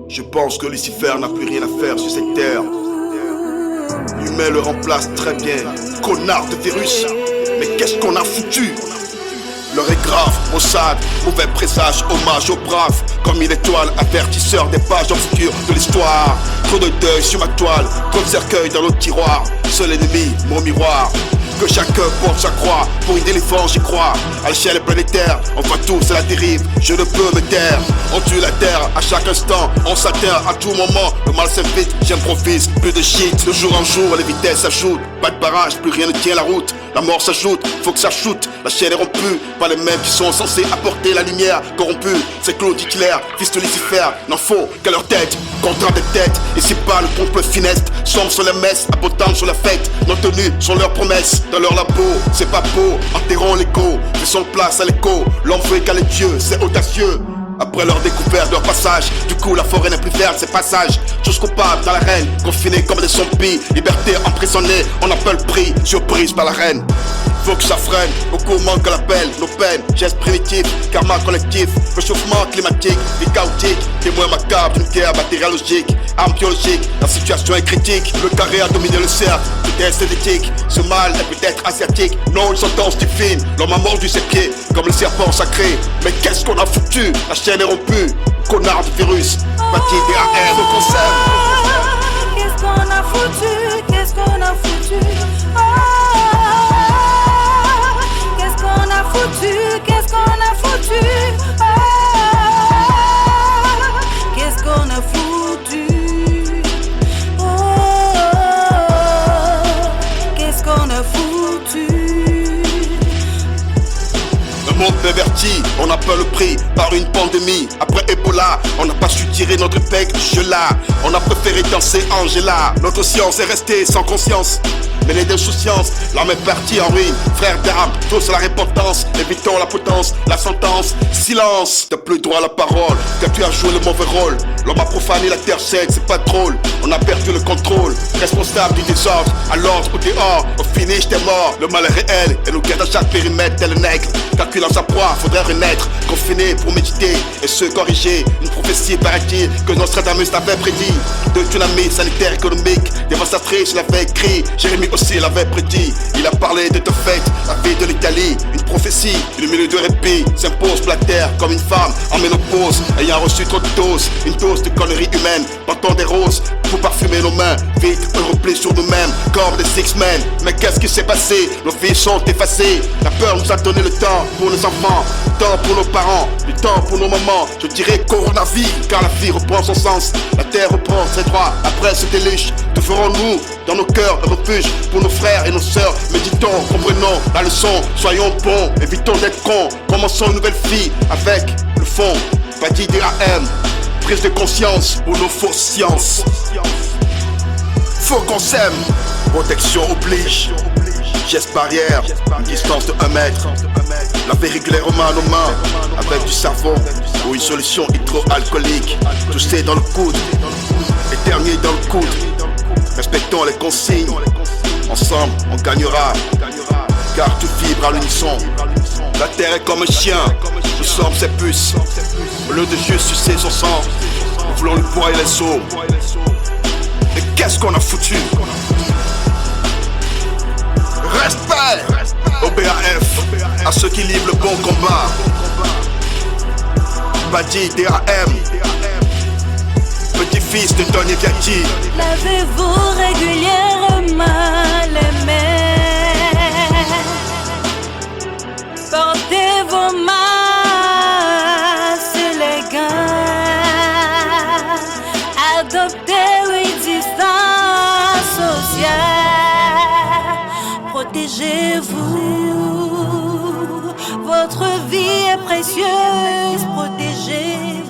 Je pense que Lucifer n'a plus rien à faire sur cette terre. L'humain le remplace très bien. Connard de virus. Mais qu'est-ce qu'on a foutu? L'heure est grave, Mossad, mauvais présage, hommage aux braves. Comme une étoile, avertisseur des pages obscures de l'histoire. Trop de deuil sur ma toile, trop de cercueil dans notre tiroir. Seul ennemi, mon miroir. Que chacun porte sa croix, pour une délivrance j'y crois. À l'échelle planétaire, on va tous à la dérive, je ne peux me taire. On tue la terre à chaque instant, on s'atterre à tout moment. Le mal s'invite, j'improvise, plus de shit. De jour en jour, les vitesses s'ajoutent. Pas de barrage, plus rien ne tient la route. La mort s'ajoute, faut que ça shoot. La chaîne est rompue, pas les mêmes qui sont censés apporter la lumière corrompue. C'est Claude Hitler, fils de Lucifer, n'en faut qu'à leur tête. Contraint des têtes, ici pas le pompe funeste. Sombre sur les messes, abondant sur la fête. Nos tenues sont leurs promesses. Dans leur labo, c'est pas beau, enterrons l'écho. Faisons place à l'écho, l'homme veut égaler Dieu, c'est audacieux. Après leur découverte, leur passage, du coup la forêt n'est plus verte, c'est passage. Tous coupables dans l'arène, confinés comme des zombies. Liberté emprisonnée, on appelle prix, surprise par la reine. Faut que ça freine, beaucoup manquent à l'appel, nos peines, gestes primitifs, karma collectif, réchauffement climatique, vie chaotique, témoin macabre d'une guerre bactériologique, arme biologique, la situation est critique, le carré a dominé le cercle, tout est esthétique, ce mal est peut-être asiatique, non une sentence divine, l'homme a mordu ses pieds, comme le serpent sacré, mais qu'est-ce qu'on a foutu, la chaîne est rompue, connard de virus, bâti DAR, faut qu'on s'aime. Qu'est-ce qu'on a foutu, qu'est-ce qu'on a foutu, qu'est-ce qu'on a foutu, qu'est-ce qu'on a foutu, qu'est-ce qu'on a foutu. Le monde perverti, on n'a pas le prix par une pandémie. Après Ebola, on n'a pas su tirer notre épingle du jeu là. On a préféré danser Angela. Notre science est restée sans conscience. Mêlée d'insouciance, l'âme est partie en ruine. Frères d'armes, tous à la repentance. Évitons la potence, la sentence. Silence, t'as plus droit à la parole, car tu as joué le mauvais rôle. L'homme a profané la terre saine, c'est pas drôle. On a perdu le contrôle, responsable du désordre. À l'ordre ou dehors, au finish t'es mort. Le mal est réel et nous guette à chaque périmètre tel le nègre. Calculant sa proie, faudrait renaître. Confiné pour méditer et se corriger. Une prophétie paraît-il que Nostradamus l'avait prédit. De tsunami sanitaire économique, dévastatrice l'avait écrit. Jérémie aussi l'avait prédit. Il a parlé de deux fêtes, la vie de l'Italie. Une prophétie, une minute de répit s'impose pour la terre comme une femme en ménopause, ayant reçu trop de doses. Une dose de conneries humaines, portant des roses pour parfumer nos mains. Vite, on replie sur nous-mêmes comme des Six-Men. Mais qu'est-ce qui s'est passé? Nos vies sont effacées. La peur nous a donné le temps pour nos enfants, le temps pour nos parents, le temps pour nos mamans. Je dirais coronavirus, car la vie reprend son sens. La terre reprend ses droits après ce déluge. Que ferons-nous dans nos cœurs un refuge pour nos frères et nos sœurs? Méditons, comprenons la leçon, soyons bons, évitons d'être cons. Commençons une nouvelle vie avec le fond. Bâti DAM, prise de conscience pour nos fausses sciences. Faut qu'on s'aime, protection oblige. Geste barrière, une distance de 1 mètre. Laver régulièrement nos mains avec du savon ou une solution hydroalcoolique. Tousser dans le coude, éternuer dans le coude. Respectons les consignes, ensemble on gagnera, car tout vibre à l'unisson. La terre est comme un chien, nous sommes ses puces. Au lieu de juste sucer son sang, nous voulons le poids et les os. Et qu'est-ce qu'on a foutu? Respect au BAF, à ceux qui livrent le bon combat. Badi DAM, petit-fils de Tony Viati. Lavez-vous régulièrement les mains. Portez vos masques, les gants. Adoptez une distance sociale. Protégez-vous. Votre vie est précieuse. Protégez.